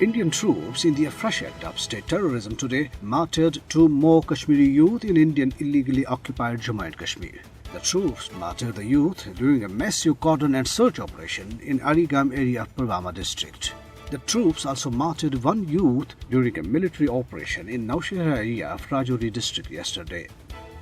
Indian troops in their fresh act of state terrorism today martyred two more Kashmiri youth in Indian illegally occupied Jammu and Kashmir. The troops martyred the youth during a massive cordon and search operation in Arigam area of Pulwama district. The troops also martyred one youth during a military operation in Naushehra area of Rajouri district yesterday.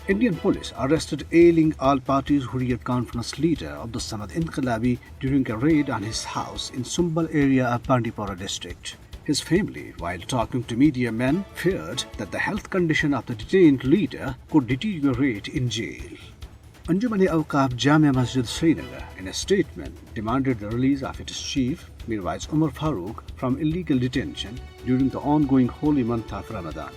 Indian police arrested ailing all-parties Hurriyat conference leader Abdul Samad Inqilabi during a raid on his house in Sumbal area of Bandipora district. His family, while talking to media men, feared that the health condition of the detained leader could deteriorate in jail. Anjuman-e-Awqaf Jamia Masjid Srinagar, in a statement, demanded the release of its chief, Mirwais Umar Farooq, from illegal detention during the ongoing holy month of Ramadan.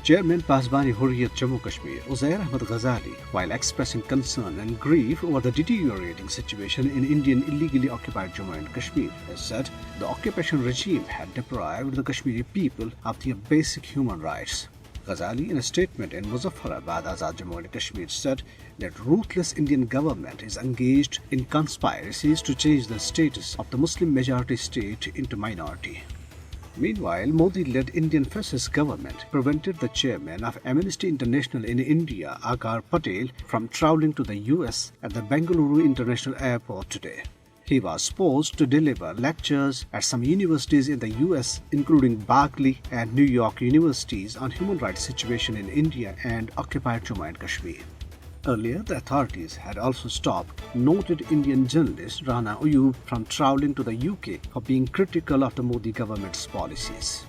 Chairman Sada-e-Hurriyet Jammu Kashmir, Uzair Ahmad Ghazali, while expressing concern and grief over the deteriorating situation in Indian illegally occupied Jammu and Kashmir, has said the occupation regime had deprived the Kashmiri people of their basic human rights. Ghazali, in a statement in Muzaffarabad, Azad Jammu and Kashmir, said that ruthless Indian government is engaged in conspiracies to change the status of the Muslim majority state into minority. Meanwhile, Modi-led Indian fascist government prevented the chairman of Amnesty International in India, Akar Patel, from traveling to the US at the Bengaluru International Airport today. He was supposed to deliver lectures at some universities in the US, including Berkeley and New York universities, on human rights situation in India and occupied Jammu and Kashmir. Earlier, the authorities had also stopped noted Indian journalist Rana Ayub from traveling to the UK for being critical of the Modi government's policies.